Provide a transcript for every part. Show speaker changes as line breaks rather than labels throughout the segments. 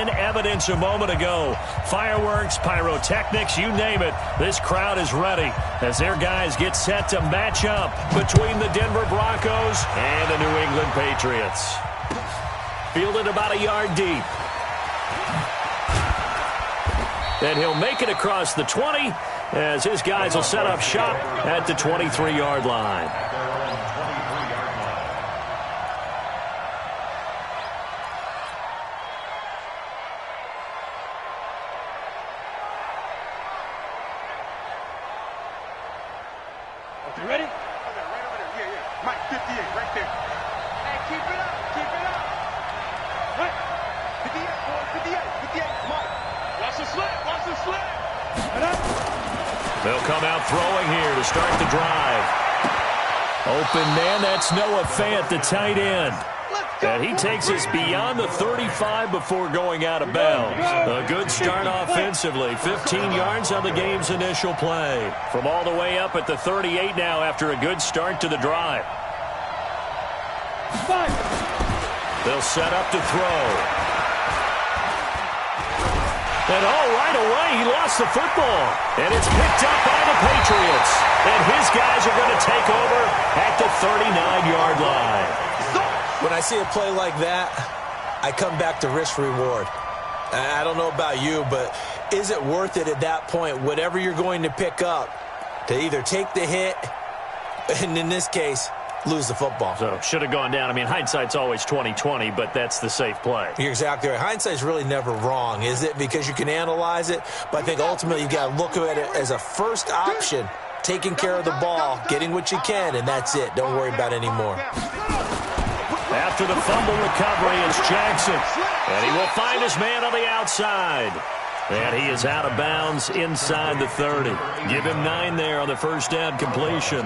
fan evidence a moment ago. Fireworks, pyrotechnics, you name it. This crowd is ready as their guys get set to match up between the Denver Broncos and the New England Patriots. Fielded about a yard deep. And he'll make it across the 20 as his guys will set up shop at the 23-yard line.
You ready? Right over there. Yeah. Mike, 58, right there. Hey, keep it up. Keep it up. Right. 58, boy, 58. Mike. Watch the slip. Watch the slip.
They'll come out throwing here to start the drive. Open man, that's Noah Fant, the tight end. And he takes us beyond the 35 before going out of bounds. A good start offensively. 15 yards on the game's initial play. From all the way up at the 38 now after a good start to the drive. They'll set up to throw. And right away, he lost the football. And it's picked up by the Patriots. And his guys are going to take over at the 39-yard line.
When I see a play like that, I come back to risk-reward. I don't know about you, but is it worth it at that point, whatever you're going to pick up, to either take the hit, and in this case, lose the football?
So, should have gone down. I mean, hindsight's always 20/20, but that's the safe play.
You're exactly right. Hindsight's really never wrong, is it? Because you can analyze it, but I think ultimately you got to look at it as a first option, taking care of the ball, getting what you can, and that's it. Don't worry about it anymore.
After the fumble recovery, it's Jackson. And he will find his man on the outside. And he is out of bounds inside the 30. Give him 9 there on the first down completion.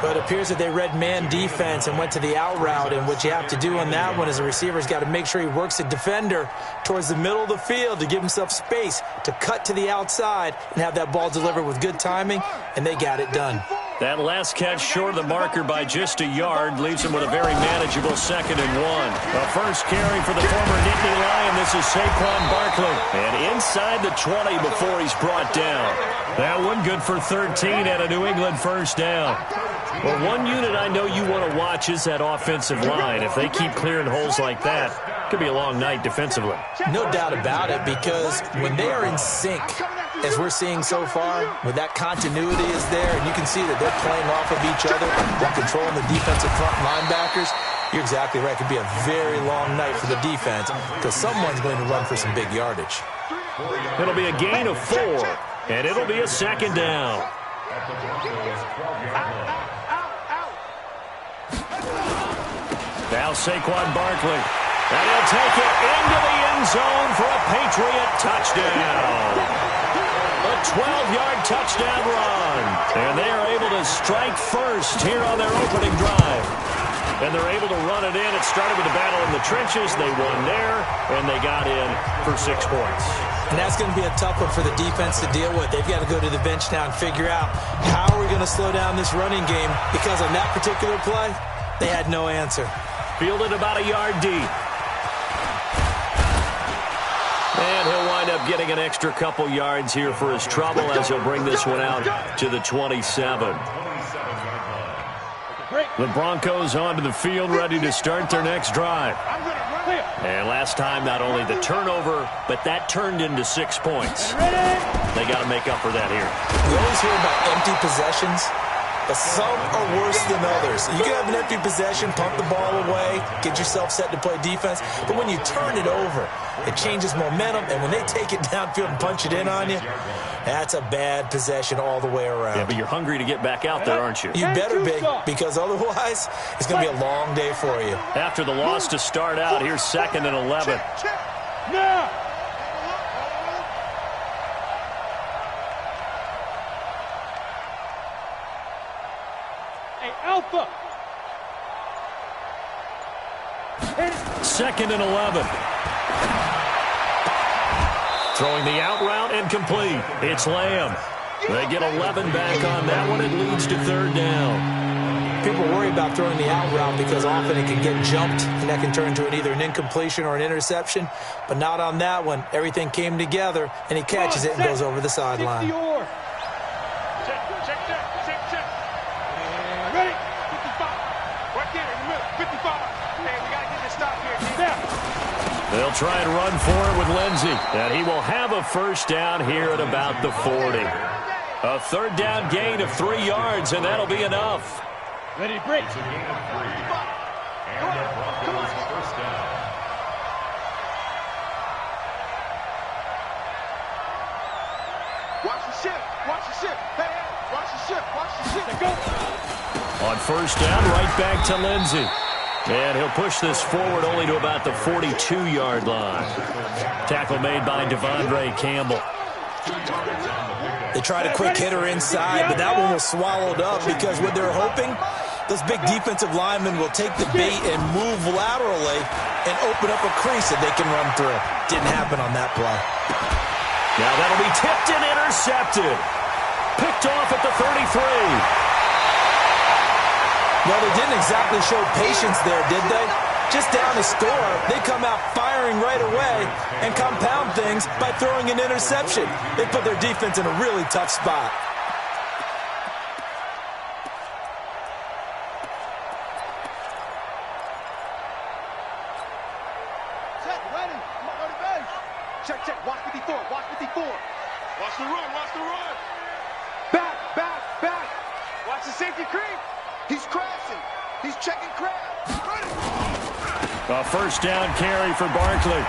But it appears that they read man defense and went to the out route. And what you have to do on that one is a receiver's got to make sure he works the defender towards the middle of the field to give himself space to cut to the outside and have that ball delivered with good timing. And they got it done.
That last catch short of the marker by just a yard leaves him with a very manageable 2nd and 1. A first carry for the former Nittany Lion. This is Saquon Barkley. And inside the 20 before he's brought down. That one good for 13 and a New England first down. Well, one unit I know you want to watch is that offensive line. If they keep clearing holes like that, it could be a long night defensively.
No doubt about it, because when they are in sync, as we're seeing so far, when that continuity is there, and you can see that they're playing off of each other while controlling the defensive front linebackers, you're exactly right. It could be a very long night for the defense because someone's going to run for some big yardage.
It'll be a gain of 4, and it'll be a 2nd down. Now Saquon Barkley. And he'll take it into the end zone for a Patriot touchdown. A 12-yard touchdown run. And they are able to strike first here on their opening drive. And they're able to run it in. It started with a battle in the trenches. They won there, and they got in for 6 points.
And that's going to be a tough one for the defense to deal with. They've got to go to the bench now and figure out how are we going to slow down this running game, because on that particular play, they had no answer.
Fielded about a yard deep. And he'll wind up getting an extra couple yards here for his trouble as he'll bring this one out to the 27. The Broncos onto the field, ready to start their next drive. And last time, not only the turnover, but that turned into 6 points. They got to make up for that here.
We always hear about empty possessions, but some are worse than others. You can have an empty possession, pump the ball away, get yourself set to play defense, but when you turn it over, it changes momentum, and when they take it downfield and punch it in on you, that's a bad possession all the way around.
Yeah, but you're hungry to get back out there, aren't you?
You better be, because otherwise it's going to be a long day for you.
After the loss to start out, here's 2nd and 11.
Now! Hey, Alpha!
2nd and 11. Throwing the out route and complete. It's Lamb. They get 11 back on that one. It leads to 3rd down.
people worry about throwing the out route because often it can get jumped, and that can turn into either an incompletion or an interception. But not on that one. Everything came together, and he catches it and goes over the sideline.
Check. Ready? 55. Right there in the middle. 55. Man, we got to get this stop here.
They'll try and run for it with Lindsey. And he will have a first down here at about the 40. A third down gain of 3 yards, and that'll be enough.
Ready, break.
It's a gain of 3. And the Broncos first down.
Watch the shift. Hey, watch the shift. Go.
On first down, right back to Lindsey. And he'll push this forward only to about the 42-yard line. Tackle made by Devondre Campbell.
They tried a quick hitter inside, but that one was swallowed up because what they're hoping, those big defensive linemen will take the bait and move laterally and open up a crease that they can run through. Didn't happen on that play.
Now that'll be tipped and intercepted. Picked off at the 33.
Well, they didn't exactly show patience there, did they? Just down a score, they come out firing right away and compound things by throwing an interception. They put their defense in a really tough spot.
Check, ready. Come on, the base. Check. Watch 54. Watch the run. Back. Watch the safety creep. He's crashing. He's checking crash. Ready.
A first down carry for Barkley.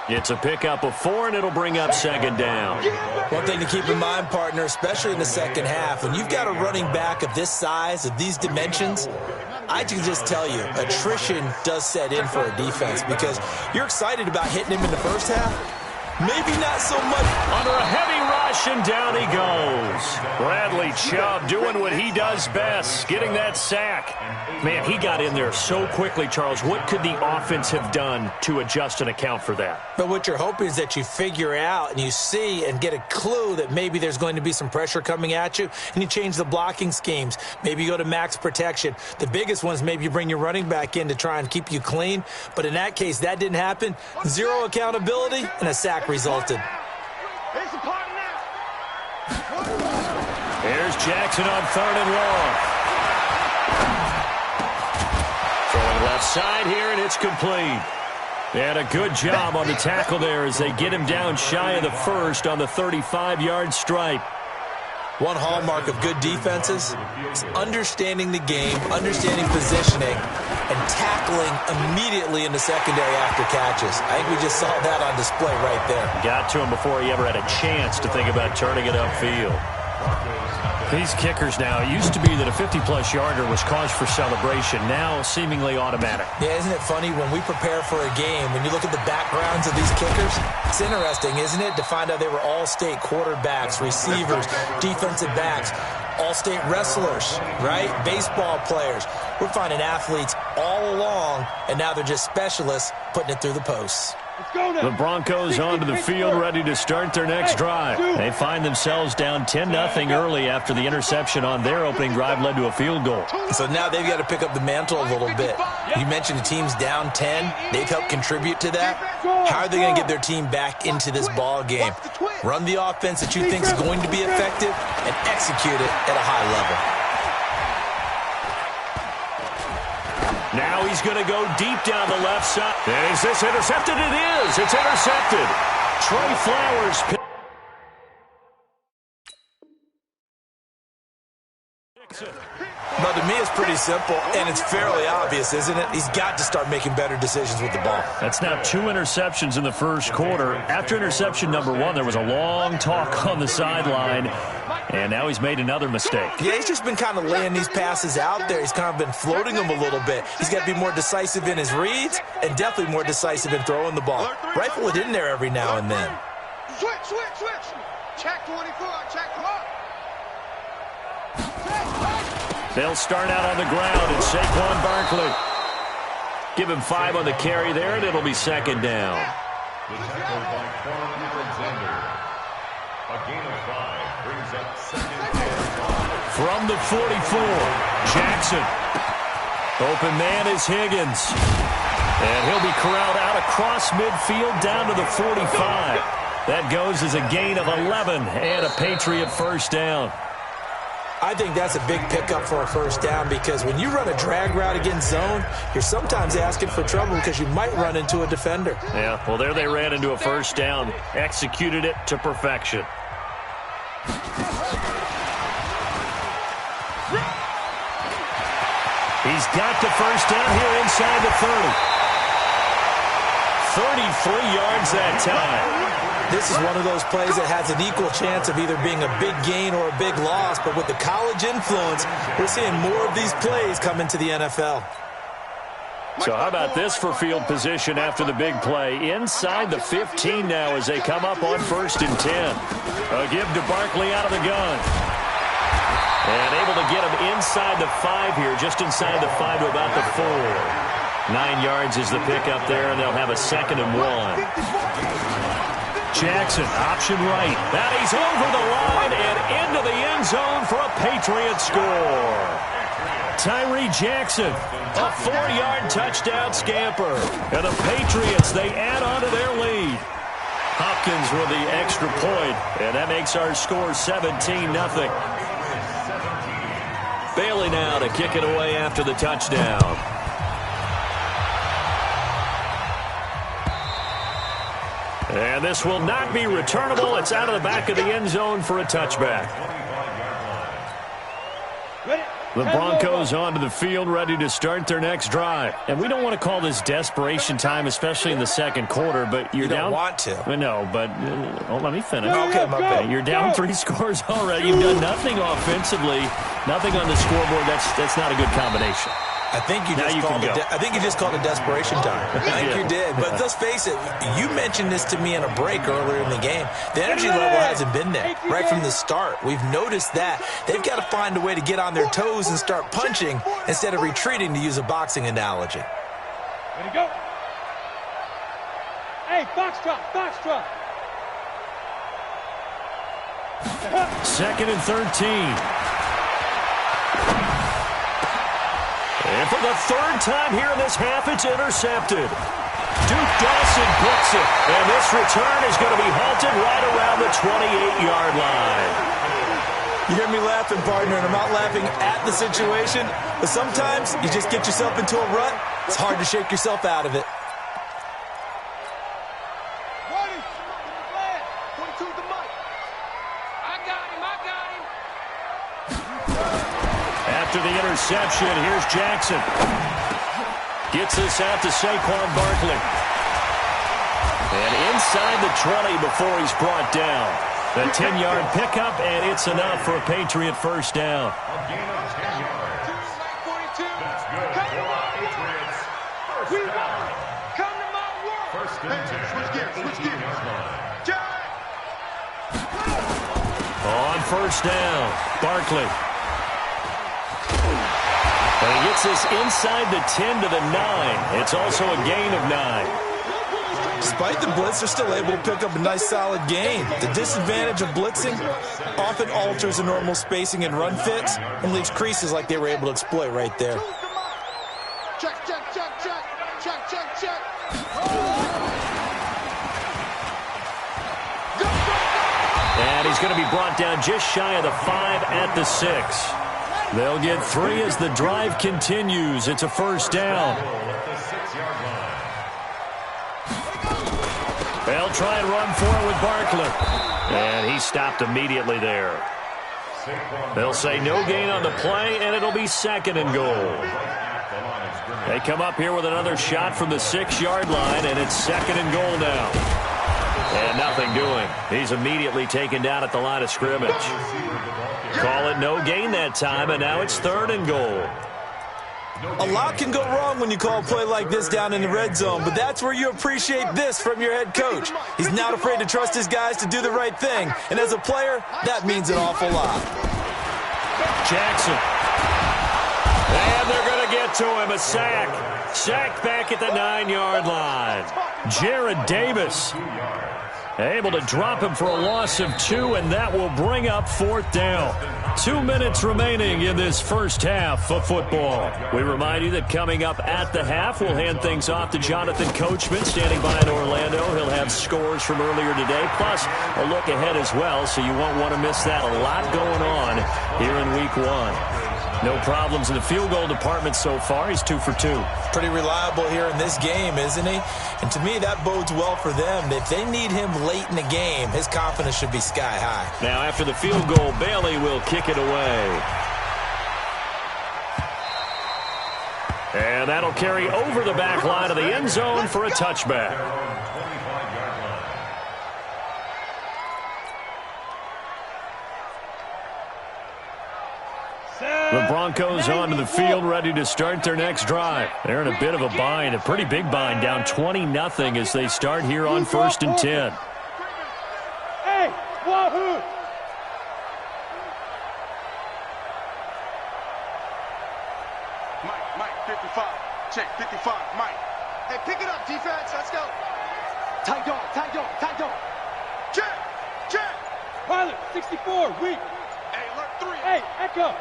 It's a pickup of 4, and it'll bring up second down.
One thing to keep in mind, partner, especially in the second half, when you've got a running back of this size, of these dimensions, I can just tell you, attrition does set in for a defense because you're excited about hitting him in the first half. Maybe not so much.
Under a heavy rush, and down he goes. Bradley Chubb doing what he does best, getting that sack. Man, he got in there so quickly, Charles. What could the offense have done to adjust and account for that?
But what you're hoping is that you figure out and you see and get a clue that maybe there's going to be some pressure coming at you, and you change the blocking schemes. Maybe you go to max protection. The biggest one is maybe you bring your running back in to try and keep you clean. But in that case, that didn't happen. Zero accountability, and a sack resulted.
Here's the party now.
Here's Jackson on 3rd and long. Throwing left side here, and it's complete. And a good job on the tackle there as they get him down shy of the first on the 35-yard stripe.
One hallmark of good defenses is understanding the game, understanding positioning, and tackling immediately in the secondary after catches. I think we just saw that on display right there.
Got to him before he ever had a chance to think about turning it upfield. These kickers now, it used to be that a 50-plus yarder was cause for celebration, now seemingly automatic.
Yeah, isn't it funny when we prepare for a game, when you look at the backgrounds of these kickers, it's interesting, isn't it, to find out they were all-state quarterbacks, receivers, defensive backs, all-state wrestlers, right? Baseball players. We're finding athletes all along, and now they're just specialists putting it through the posts.
The Broncos onto the field, ready to start their next drive. They find themselves down 10-0 early after the interception on their opening drive led to a field goal.
So now they've got to pick up the mantle a little bit. You mentioned the team's down 10. They've helped contribute to that. How are they going to get their team back into this ball game? Run the offense that you think is going to be effective and execute it at a high level.
Now he's going to go deep down the left side. And is this intercepted? It is. It's intercepted. Trey Flowers.
But to me, it's pretty simple, and it's fairly obvious, isn't it? He's got to start making better decisions with the ball.
That's now 2 interceptions in the first quarter. After interception number 1, there was a long talk on the sideline, and now he's made another mistake.
Yeah, he's just been kind of laying these passes out there. He's kind of been floating them a little bit. He's got to be more decisive in his reads and definitely more decisive in throwing the ball. Rifle it in there every now and then.
Switch. Check 24. Check clock.
They'll start out on the ground, and Saquon Barkley. Give him 5 on the carry there, and it'll be second down.
The tackle by Quan Alexander. A gain of 5 brings up second and 5.
From the 44, Jackson. Open man is Higgins. And he'll be corralled out across midfield down to the 45. That goes as a gain of 11 and a Patriot first down.
I think that's a big pickup for a first down because when you run a drag route against zone, you're sometimes asking for trouble because you might run into a defender.
Yeah, well, there they ran into a first down, executed it to perfection. He's got the first down here inside the 30. 33 yards that time.
This is one of those plays that has an equal chance of either being a big gain or a big loss, but with the college influence, we're seeing more of these plays come into the NFL.
So how about this for field position after the big play? Inside the 15 now as they come up on 1st and 10. A give to Barkley out of the gun. And able to get him inside the 5 here, just inside the 5 to about the 4. 9 yards is the pickup there, and they'll have a 2nd and 1. Jackson, option right. That he's over the line and into the end zone for a Patriot score. Tyree Jackson, a 4-yard touchdown scamper. And the Patriots, they add on to their lead. Hopkins with the extra point, and that makes our score 17-0. Bailey now to kick it away after the touchdown. And this will not be returnable. It's out of the back of the end zone for a touchback. The Broncos onto the field, ready to start their next drive. And we don't want to call this desperation time, especially in the second quarter, but you're down.
You don't want to.
No, but let me finish.
Okay, my bad.
You're down 3 scores already. You've done nothing offensively, nothing on the scoreboard. That's not a good combination.
I think you just called it desperation time. I think you did. But let's face it, you mentioned this to me in a break earlier in the game. The energy level hasn't been there right from the start. We've noticed that. They've got to find a way to get on their toes and start punching instead of retreating, to use a boxing analogy.
Ready to go. Hey, foxtrot, foxtrot.
2nd and 13. And for the 3rd time here in this half, it's intercepted. Duke Dawson picks it. And this return is going to be halted right around the 28-yard line.
You hear me laughing, partner, and I'm not laughing at the situation, but sometimes you just get yourself into a rut. It's hard to shake yourself out of it.
After the interception, here's Jackson. Gets this out to Saquon Barkley. And inside the 20 before he's brought down. The 10-yard pickup, and it's enough for a Patriot first down.
A gain of 10 yards. That's good for the Patriots. First down.
Come to my world.
1st and 10.
Switch gears.
On 1st down, Barkley. And he gets this inside the 10 to the 9. It's also a gain of 9.
Despite the blitz, they're still able to pick up a nice, solid gain. The disadvantage of blitzing often alters the normal spacing and run fits and leaves creases like they were able to exploit right there.
Check.
And he's going to be brought down just shy of the 5 at the 6. They'll get 3 as the drive continues. It's a first down. They'll try and run for it with Barkley. And he stopped immediately there. They'll say no gain on the play, and it'll be 2nd and goal. They come up here with another shot from the 6-yard line, and it's 2nd and goal now. And nothing doing. He's immediately taken down at the line of scrimmage. Call it no gain that time, and now it's 3rd and goal.
A lot can go wrong when you call a play like this down in the red zone, but that's where you appreciate this from your head coach. He's not afraid to trust his guys to do the right thing, and as a player, that means an awful lot.
Jackson. And they're going to get to him, a sack. Sacked back at the 9-yard line. Jared Davis. Able to drop him for a loss of 2, and that will bring up 4th down. 2 minutes remaining in this first half of football. We remind you that coming up at the half, we'll hand things off to Jonathan Coachman, standing by in Orlando. He'll have scores from earlier today, plus a look ahead as well, so you won't want to miss that. A lot going on here in Week 1. No problems in the field goal department so far. He's 2 for 2.
Pretty reliable here in this game, isn't he? And to me, that bodes well for them. If they need him late in the game, his confidence should be sky high.
Now, after the field goal, Bailey will kick it away. And that'll carry over the back line of the end zone for a touchback. The Broncos onto the field, ready to start their next drive. They're in a bit of a bind, a pretty big bind, down 20-0 as they start here on 1st and 10.
Hey, wahoo! Mike, 55. Check, 55, Mike. Hey, pick it up, defense. Let's go. Tight dog. Check.
Pilot, 64, weak.
Hey, alert 3.
Hey, echo.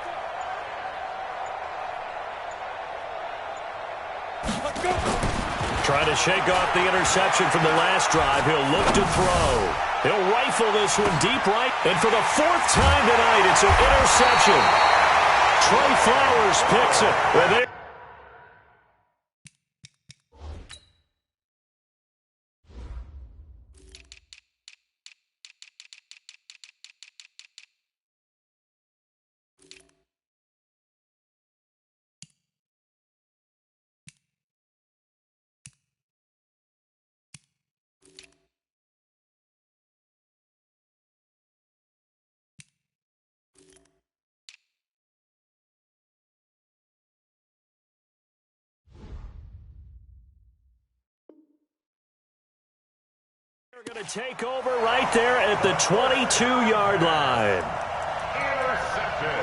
Let's go.
Trying to shake off the interception from the last drive. He'll look to throw. He'll rifle this one deep right. And for the 4th time tonight, it's an interception. Trey Flowers picks it. Well, they're going to take over right there at the 22-yard line.
Intercepted.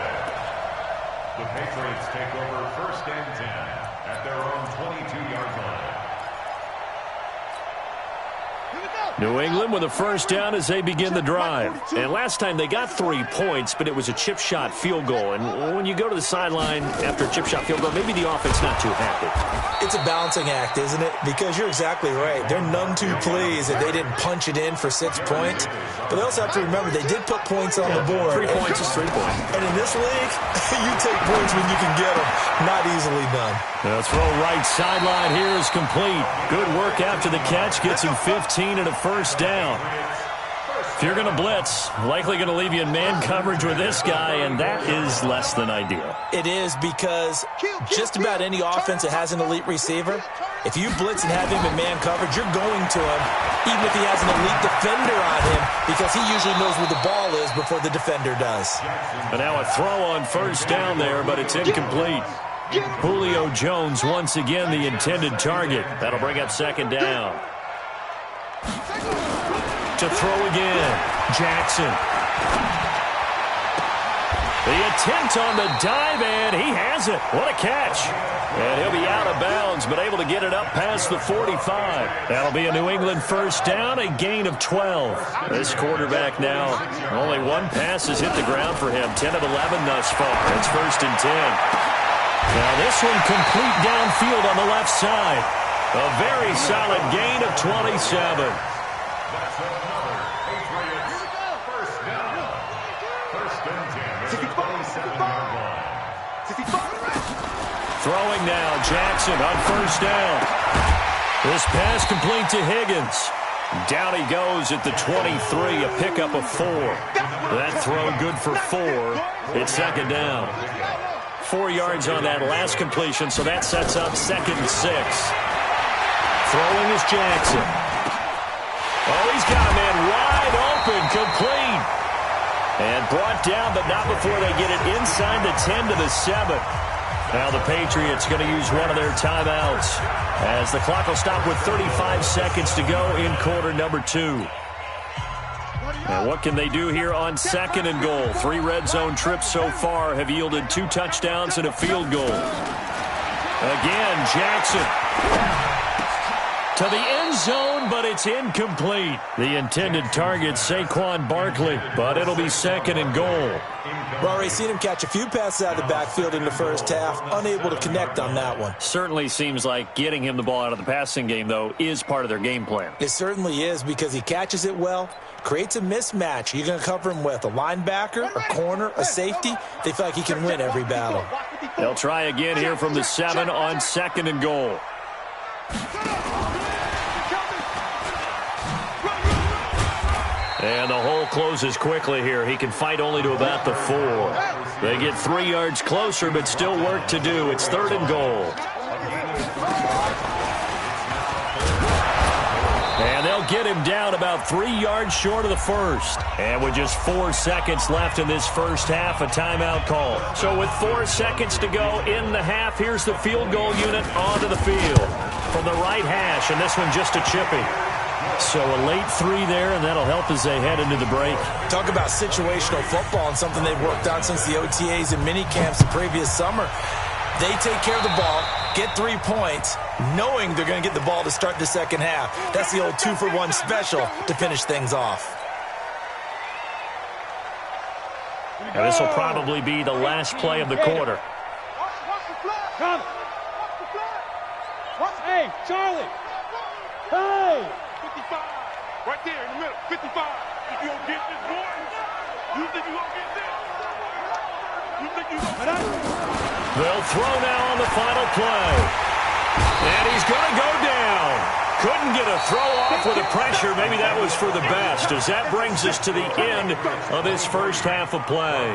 The Patriots take over 1st and 10 at their own 22-yard line.
New England with a 1st down as they begin the drive. And last time they got 3 points, but it was a chip shot field goal. And when you go to the sideline after a chip shot field goal, maybe the offense not too happy.
It's a balancing act, isn't it? Because you're exactly right. They're none too pleased that they didn't punch it in for 6 points. But they also have to remember they did put points on the board.
3 points is 3 points.
And in this league, you take points when you can get them. Not easily done.
The throw right sideline here is complete. Good work after the catch. Gets him 15 and a 1st down. If you're going to blitz, likely going to leave you in man coverage with this guy, and that is less than ideal.
It is because just about any offense that has an elite receiver, if you blitz and have him in man coverage, you're going to him, even if he has an elite defender on him, because he usually knows where the ball is before the defender does.
And now a throw on 1st down there, but it's incomplete. Julio Jones once again the intended target. That'll bring up 2nd down. To throw again, Jackson. The attempt on the dive, and he has it. What a catch. And he'll be out of bounds, but able to get it up past the 45. That'll be a New England 1st down, a gain of 12. This quarterback now, only 1 pass has hit the ground for him. 10 of 11 thus far. It's 1st and 10. Now this one complete downfield on the left side. A very solid gain of 27.
That's another Patriots 1st down. 1st and 10 at the 27-yard line.
Throwing now, Jackson on 1st down. This pass complete to Higgins. Down he goes at the 23, a pickup of 4. That throw good for 4. It's 2nd down. 4 yards on that last completion, so that sets up 2nd and 6. Throwing is Jackson. Oh, he's got a man wide open, complete. And brought down, but not before they get it inside the 10 to the 7. Now the Patriots going to use one of their timeouts as the clock will stop with 35 seconds to go in quarter number 2. Now what can they do here on 2nd and goal? 3 red zone trips so far have yielded 2 touchdowns and a field goal. Again, Jackson. To the end zone, but it's incomplete. The intended target, Saquon Barkley, but it'll be 2nd and goal.
We've already seen him catch a few passes out of the backfield in the first half, unable to connect on that one.
Certainly seems like getting him the ball out of the passing game, though, is part of their game plan.
It certainly is, because he catches it well, creates a mismatch. You're going to cover him with a linebacker, a corner, a safety. They feel like he can win every battle.
They'll try again here from the 7 on 2nd and goal. And the hole closes quickly here. He can fight only to about the 4. They get 3 yards closer, but still work to do. It's 3rd and goal. And they'll get him down about 3 yards short of the first. And with just 4 seconds left in this first half, a timeout call. So with 4 seconds to go in the half, here's the field goal unit onto the field from the right hash, and this one just a chippy. So a late 3 there, and that'll help as they head into the break.
Talk about situational football and something they've worked on since the OTAs and mini camps the previous summer. They take care of the ball, get 3 points, knowing they're going to get the ball to start the second half. That's the old 2-for-1 special to finish things off.
And this will probably be the last play of the quarter.
Come. Hey, Charlie. Hey.
55. Right there in the middle. 55. If you don't get this one, you think you're going to get this? You think you're going to get this?
They'll throw now on the final play. And he's going to go down. Couldn't get a throw off with the pressure. Maybe that was for the best, as that brings us to the end of this first half of play.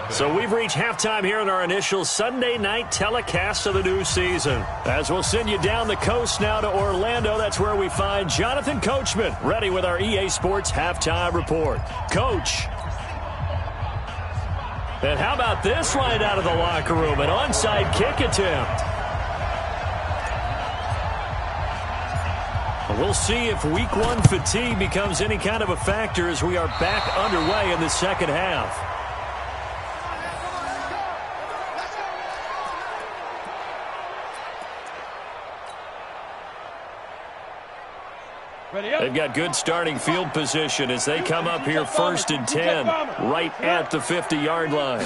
So we've reached halftime here in our initial Sunday night telecast of the new season. As we'll send you down the coast now to Orlando, that's where we find Jonathan Coachman, ready with our EA Sports halftime report. Coach. And how about this right out of the locker room? An onside kick attempt. We'll see if week 1 fatigue becomes any kind of a factor as we are back underway in the second half. They've got good starting field position as they come up here 1st and 10, right at the 50-yard line.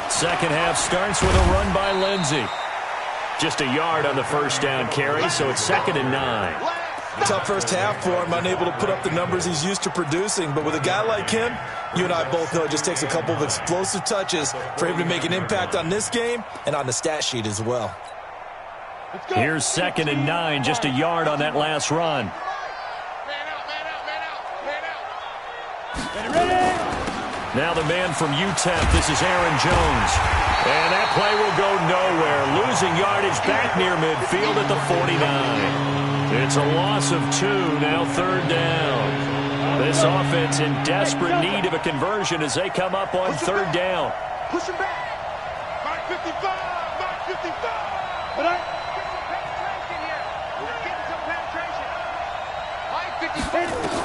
Second half starts with a run by Lindsey. Just a yard on the first down carry, so it's 2nd and 9.
Tough first half for him, unable to put up the numbers he's used to producing. But with a guy like him, you and I both know it just takes a couple of explosive touches for him to make an impact on this game and on the stat sheet as well.
Here's 2nd and 9, just a yard on that last run. Now the man from UTEP, this is Aaron Jones. And that play will go nowhere. Losing yardage back near midfield at the 49. It's a loss of 2, now 3rd down. This offense in desperate need of a conversion as they come up on 3rd down.
Push him back. Mark 55. Mark 55. But penetration here. We're getting some penetration. Mike 55.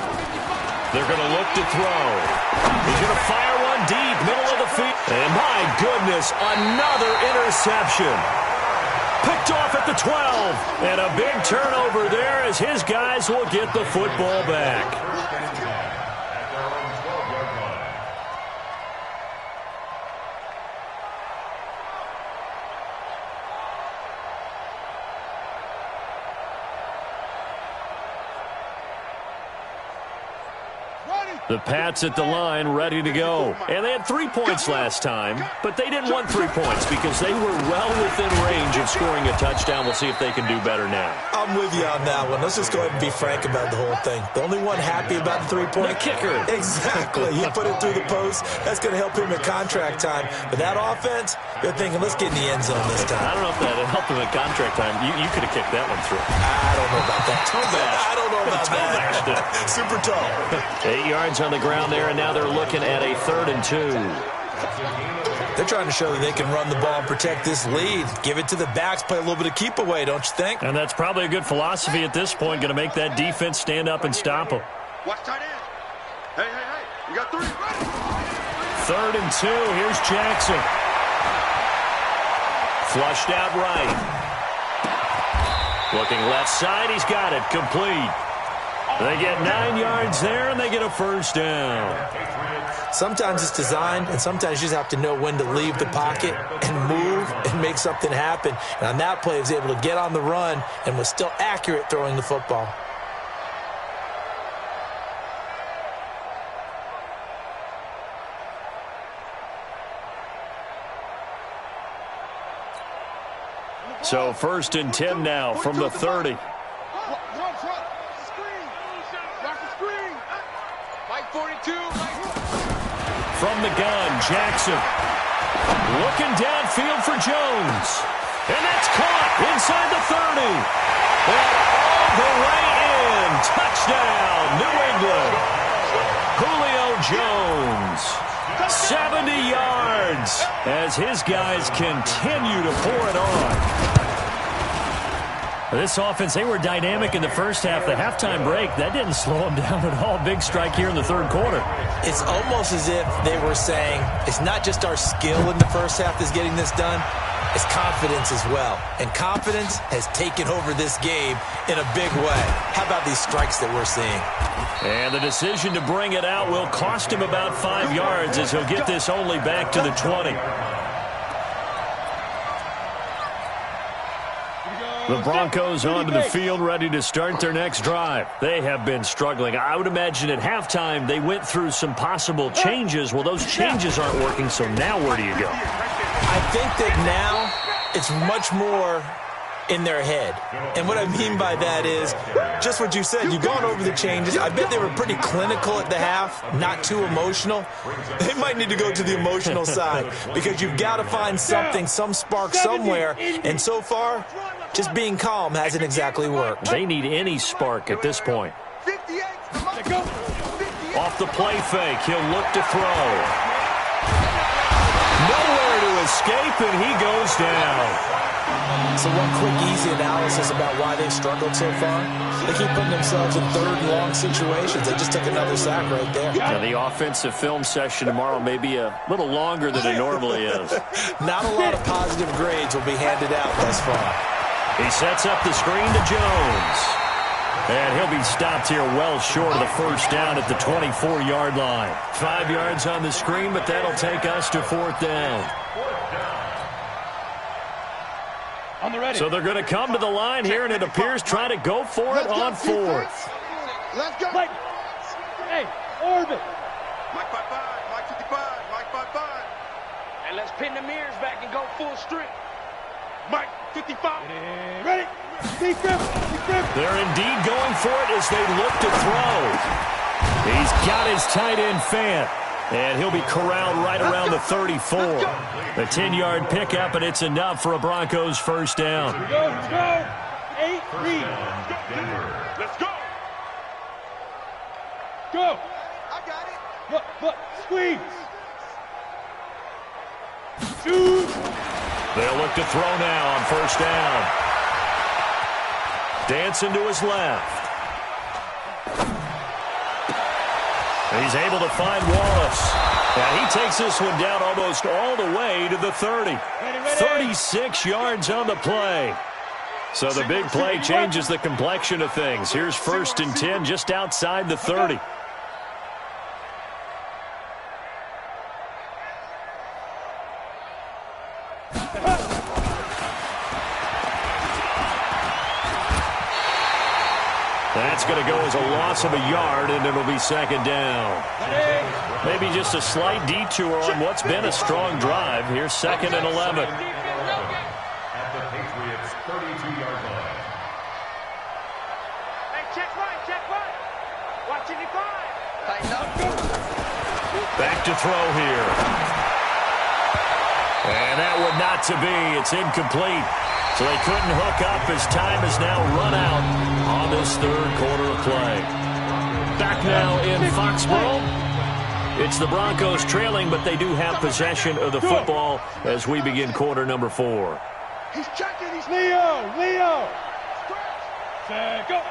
They're going to look to throw. He's going to fire one deep, middle of the field. And my goodness, another interception. Picked off at the 12. And a big turnover there as his guys will get the football back. The Pats at the line, ready to go. And they had 3 points last time, but they didn't want 3 points because they were well within range of scoring a touchdown. We'll see if they can do better now.
I'm with you on that one. Let's just go ahead and be frank about the whole thing. The only one happy about the 3-point
kicker.
Exactly. He put it through the post. That's going to help him at contract time. But that offense, they're thinking, let's get in the end zone this time.
I don't know if that helped him at contract time. You could have kicked that one through.
I don't know about that.
Toe bash.
I don't know about that. Super tall.
8 yards on the ground there, and now they're looking at a 3rd and 2.
They're trying to show that they can run the ball and protect this lead. Give it to the backs, play a little bit of keep away, don't you think?
And that's probably a good philosophy at this point, going to make that defense stand up and stop them.
Watch tight end. Hey, hey, hey. You got 3. Ready.
3rd and 2. Here's Jackson. Flushed out right. Looking left side, he's got it. Complete. They get 9 yards there, and they get a first down.
Sometimes it's designed, and sometimes you just have to know when to leave the pocket and move and make something happen. And on that play, he was able to get on the run and was still accurate throwing the football.
So 1st and 10 now from the 30. From the gun, Jackson. Looking downfield for Jones. And that's caught inside the 30. And all the way in. Touchdown, New England. Julio Jones. 70 yards as his guys continue to pour it on. This offense, they were dynamic in the first half. The halftime break, that didn't slow them down at all. Big strike here in the 3rd quarter.
It's almost as if they were saying, it's not just our skill in the first half that's getting this done, it's confidence as well. And confidence has taken over this game in a big way. How about these strikes that we're seeing?
And the decision to bring it out will cost him about 5 yards as he'll get this only back to the 20. The Broncos onto the field, ready to start their next drive. They have been struggling. I would imagine at halftime they went through some possible changes. Well, those changes aren't working, so now where do you go?
I think that now it's much more in their head. And what I mean by that is just what you said. You've gone over the changes. I bet they were pretty clinical at the half, not too emotional. They might need to go to the emotional side because you've got to find something, some spark somewhere. And so far, just being calm hasn't exactly worked.
They need any spark at this point. Off the play fake, he'll look to throw. Nowhere to escape, and he goes down.
So one quick, easy analysis about why they've struggled so far. They keep putting themselves in 3rd and long situations. They just took another sack right there.
Now, the offensive film session tomorrow may be a little longer than it normally is.
Not a lot of positive grades will be handed out thus far.
He sets up the screen to Jones. And he'll be stopped here well short of the first down at the 24-yard line. 5 yards on the screen, but that'll take us to 4th down.
On the ready.
So they're going to come to the line here, and it appears trying to go for it on 4th.
Let's go.
Mike. Hey, orbit.
Mike 5-5, Mike 55, Mike 5-5.
And let's pin the mirrors back and go full strength.
Mike 55.
Ready. Deep grip. Deep grip.
They're indeed going for it as they look to throw. He's got his tight end Fant. And he'll be corralled right around the 34. A 10-yard pickup, and it's enough for a Broncos first down.
Let's go. Let's go. 8 read.
Let's go.
Go.
I got it.
Look. Squeeze. Shoot.
They'll look to throw now on first down. Dancing to his left. He's able to find Wallace. And he takes this one down almost all the way to the 30. 36 yards on the play. So the big play changes the complexion of things. Here's 1st and 10 just outside the 30. That's going to go as a loss of a yard, and it'll be 2nd down. Maybe just a slight detour on what's been a strong drive. Here's 2nd and 11.
At the Patriots' 32-yard line.
Hey, check right. Watching the five. Tighten up.
Back to throw here. And that would not to be. It's incomplete. So they couldn't hook up as time is now run out on this 3rd quarter of play. Back now in Foxborough. It's the Broncos trailing, but they do have possession of the football as we begin quarter number 4.
He's checking. He's
Leo. Set, go.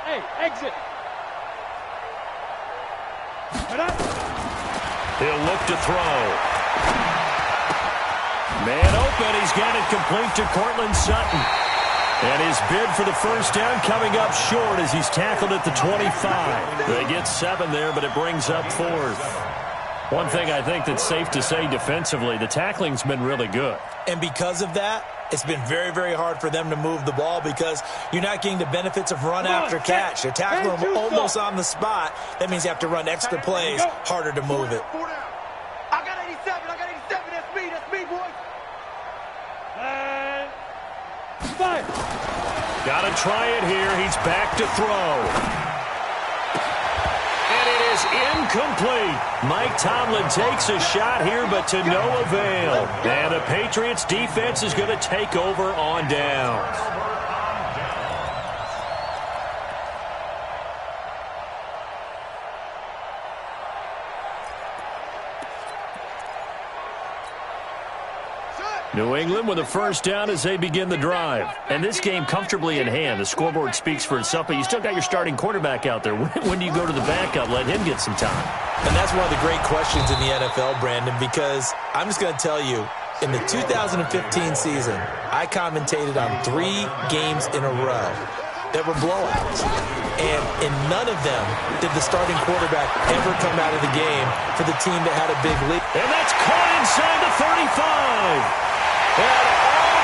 Hey, exit.
He'll look to throw. Man open, he's got it complete to Cortland Sutton. And his bid for the first down coming up short as he's tackled at the 25. They get 7 there, but it brings up 4th. One thing I think that's safe to say defensively, the tackling's been really good.
And because of that, it's been very, very hard for them to move the ball because you're not getting the benefits of run after catch. They're tackling them almost on the spot. That means you have to run extra plays, harder to move it.
I got 87. I got 87. That's me, boys.
And fire.
Got to try it here. He's back to throw. And it is incomplete. Mike Tomlin takes a shot here, but to no avail. And the Patriots defense is going to take over on downs. New England with a first down as they begin the drive. And this game comfortably in hand. The scoreboard speaks for itself, but you still got your starting quarterback out there. When do you go to the backup? Let him get some time.
And that's one of the great questions in the NFL, Brandon, because I'm just going to tell you, in the 2015 season, I commentated on 3 games in a row that were blowouts. And in none of them did the starting quarterback ever come out of the game for the team that had a big lead.
And that's caught inside the 35. And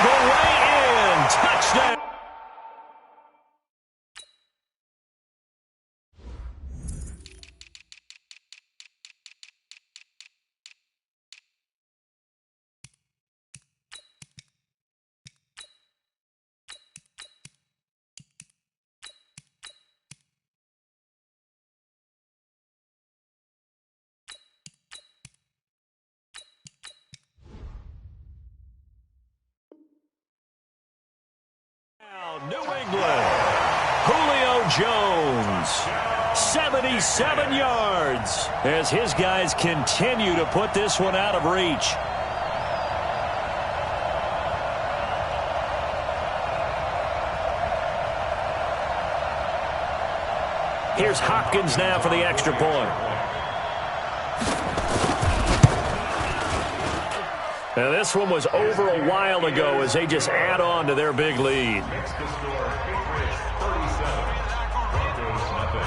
all the way in. Touchdown. New England, Julio Jones, 77 yards as his guys continue to put this one out of reach. Here's Hopkins now for the extra point. Now this one was over a while ago as they just add on to their big lead.
Makes the score Patriots 37, Broncos nothing.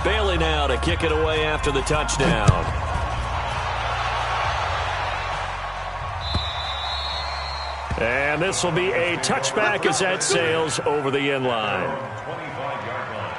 Bailey now to kick it away after the touchdown. And this will be a touchback as that sails over the end line.
25-yard line.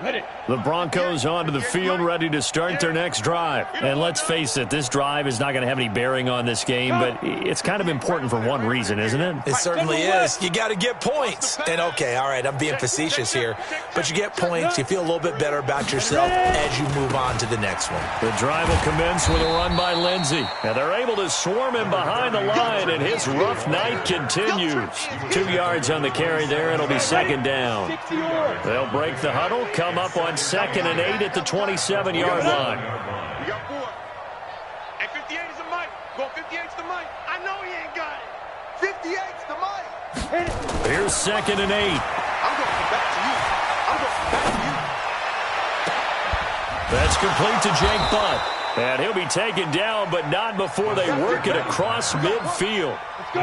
Ready.
The Broncos onto the field, ready to start their next drive. And let's face it, this drive is not going to have any bearing on this game, but it's kind of important for one reason, isn't it?
It certainly is. You got to get points. And, okay, all right, I'm being facetious here, but you get points, you feel a little bit better about yourself as you move on to the next one.
The drive will commence with a run by Lindsey. And they're able to swarm him behind the line, and his rough night continues. 2 yards on the carry there. It'll be second down. They'll break the huddle, come up on 2nd and 8 at the 27-yard line.
We got 4. And 58 is the mic. Go 58's the mic. I know he ain't got it. 58's the mic.
Here's 2nd and 8.
I'm going back to you. I'm going back to you.
That's complete to Jake Butt. And he'll be taken down, but not before they work it across midfield.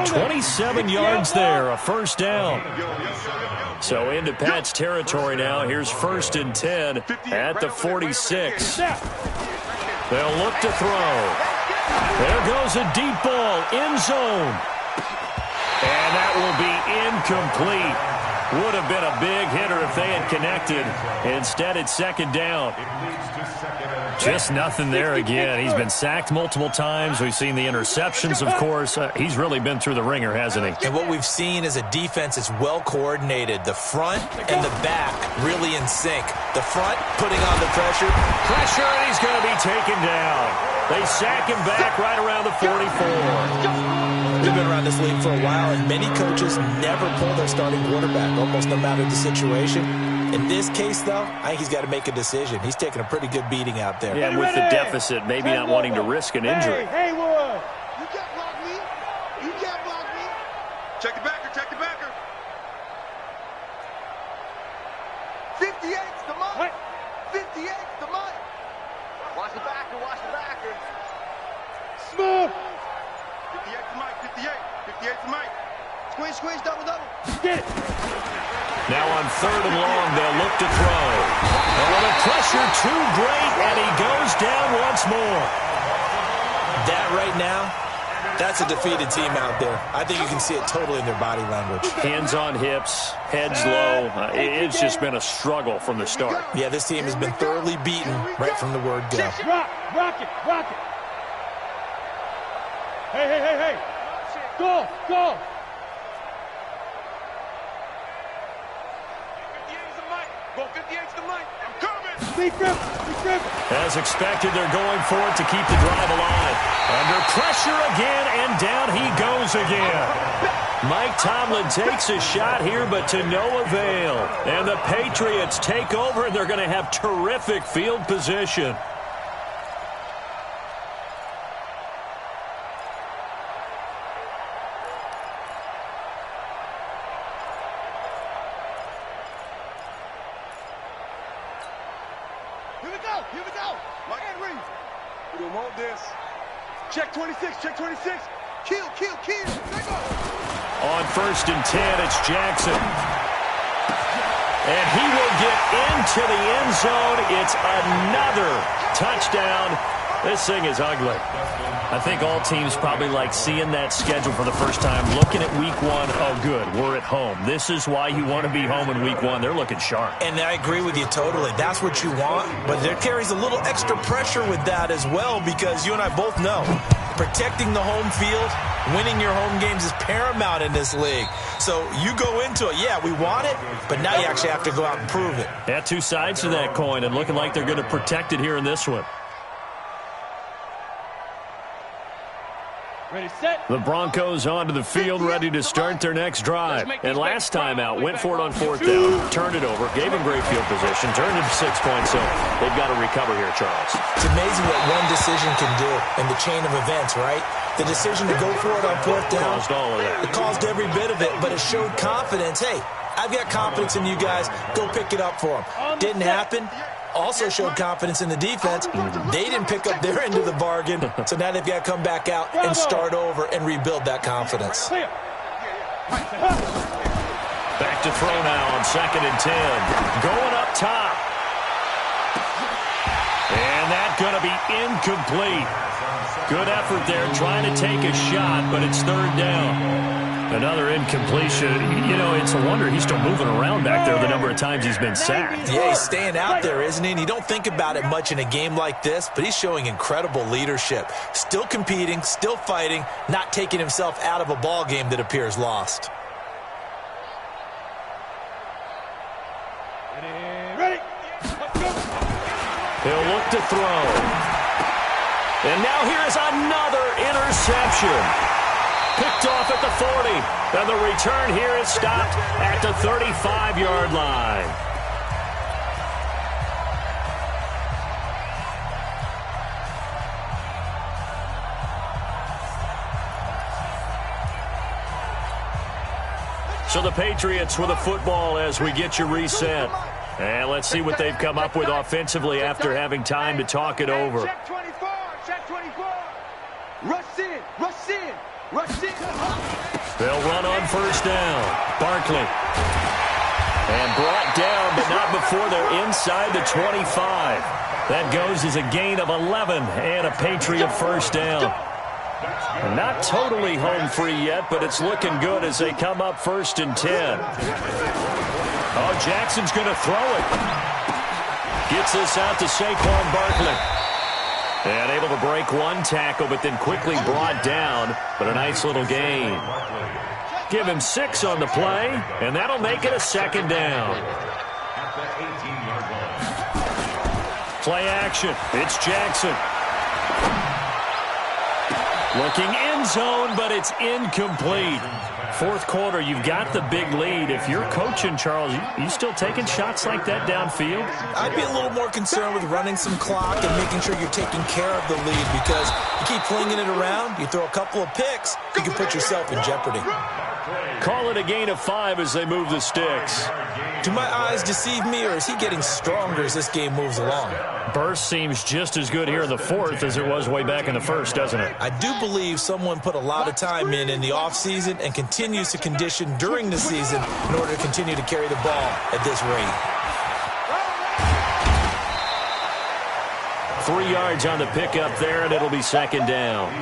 27 yards there, a first down. So into Pat's territory now. Here's 1st and 10 at the 46. They'll look to throw. There goes a deep ball, end zone. And that will be incomplete. Would have been a big hitter if they had connected. Instead, it's 2nd down. Just nothing there again. He's been sacked multiple times. We've seen the interceptions, of course. He's really been through the ringer, hasn't he?
And what we've seen is a defense that's well coordinated. The front and the back really in sync. The front putting on the pressure.
Pressure, and he's going to be taken down. They sack him back right around the 44.
We've been around this league for a while, and many coaches never pull their starting quarterback, almost no matter the situation. In this case, though, I think he's got to make a decision. He's taking a pretty good beating out there.
Yeah, and with the deficit, maybe not wanting to risk an injury.
Hey, Haywood! You can't block me. You can't block me. Check the backer, check the backer. 58's the money. 58's the money. Watch the backer, watch the backer.
Smooth.
58's the mic, 58. 58's the mic. Squeeze, squeeze, double, double.
Get it.
Now on 3rd and long, they'll look to throw. And with the pressure too great, and he goes down once more.
That right now, that's a defeated team out there. I think you can see it totally in their body language.
Hands on hips, heads low. It's just been a struggle from the start.
Yeah, this team has been thoroughly beaten right from the word go.
Rock it, rock it. Hey. Go.
58's the mic. Go 58's the mic. I'm coming.
Be grip.
As expected, they're going for it to keep the drive alive. Under pressure again, and down he goes again. Mike Tomlin takes a shot here, but to no avail. And the Patriots take over, and they're going to have terrific field position.
Here we go. Mike Henry. We don't want this. Check 26, check 26. Kill. Take off.
On 1st and 10, it's Jackson. And he will get into the end zone. It's another touchdown. This thing is ugly. I think all teams probably like seeing that schedule for the first time, looking at week 1. Oh, good, we're at home. This is why you want to be home in week 1. They're looking sharp.
And I agree with you totally. That's what you want, but there carries a little extra pressure with that as well, because you and I both know protecting the home field, winning your home games is paramount in this league. So you go into it, yeah, we want it, but now you actually have to go out and prove it.
Yeah, two sides to that coin, and looking like they're going to protect it here in this one.
Ready, set.
The Broncos onto the field, ready to start their next drive. And last time out, went for it on 4th down, turned it over, gave him great field position, turned it 6 points. So they've got to recover here, Charles.
It's amazing what one decision can do in the chain of events, right? The decision to go for it on 4th down.
Caused all of that.
It caused every bit of it, but it showed confidence. Hey, I've got confidence in you guys. Go pick it up for them. Didn't happen. Also showed confidence in the defense. They didn't pick up their end of the bargain, so now they've got to come back out and start over and rebuild that confidence.
Clear.
Back to throw now on 2nd and 10. Going up top. And that's going to be incomplete. Good effort there, trying to take a shot, but it's 3rd down. Another incompletion. You know, it's a wonder he's still moving around back there the number of times he's been sacked.
Yeah, he's staying out there, isn't he? And you don't think about it much in a game like this, but he's showing incredible leadership. Still competing, still fighting, not taking himself out of a ball game that appears lost.
Ready. Let's go.
He'll look to throw. And now here's another interception. Picked off at the 40. And the return here is stopped at the 35-yard line. So the Patriots with a football as we get you reset. And let's see what they've come up with offensively after having time to talk it over.
Check 24, check 24. Rush in, rush in.
They'll run on 1st down. Barkley. And brought down, but not before they're inside the 25. That goes as a gain of 11 and a Patriot 1st down. Not totally home free yet, but it's looking good as they come up 1st and 10. Oh, Jackson's going to throw it. Gets this out to Saquon Barkley. And able to break one tackle, but then quickly brought down. But a nice little gain. Give him 6 on the play, and that'll make it a 2nd down. Play action. It's Jackson. Looking end zone, but it's incomplete. Fourth quarter, you've got the big lead. If you're coaching, Charles, you still taking shots like that downfield?
I'd be a little more concerned with running some clock and making sure you're taking care of the lead, because you keep flinging it around, you throw a couple of picks, you can put yourself in jeopardy.
Call it a gain of 5 as they move the sticks.
Do my eyes deceive me, or is he getting stronger as this game moves along?
Burst seems just as good here in the fourth as it was way back in the first, doesn't it?
I do believe someone put a lot of time in the offseason and continues to condition during the season in order to continue to carry the ball at this rate.
3 yards on the pickup there, and it'll be second down.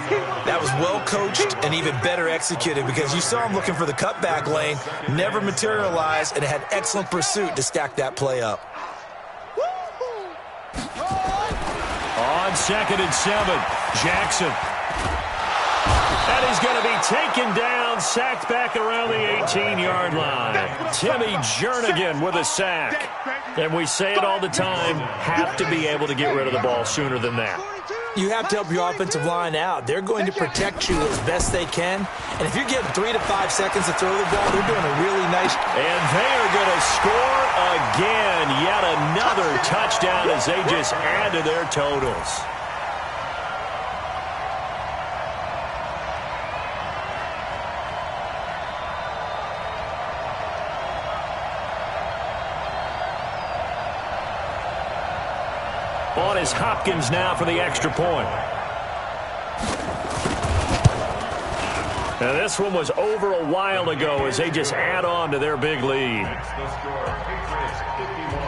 That was well coached and even better executed, because you saw him looking for the cutback lane, never materialized, and had excellent pursuit to stack that play up.
On 2nd and 7, Jackson. And he's going to be taken down, sacked back around the 18-yard line. Timmy Jernigan with a sack. And we say it all the time, have to be able to get rid of the ball sooner than that.
You have to help your offensive line out. They're going to protect you as best they can. And if you're getting 3 to 5 seconds to throw the ball, they're doing a really nice job.
And they are going to score again. Yet another touchdown as they just add to their totals. On is Hopkins now for the extra point. Now this one was over a while ago as they just add on to their big lead.
That's the score. Patriots 51.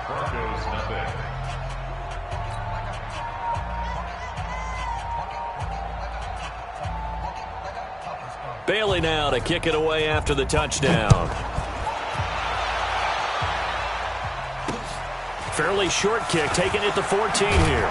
Broncos nothing.
Bailey now to kick it away after the touchdown. Fairly short kick, taken at the 14 here.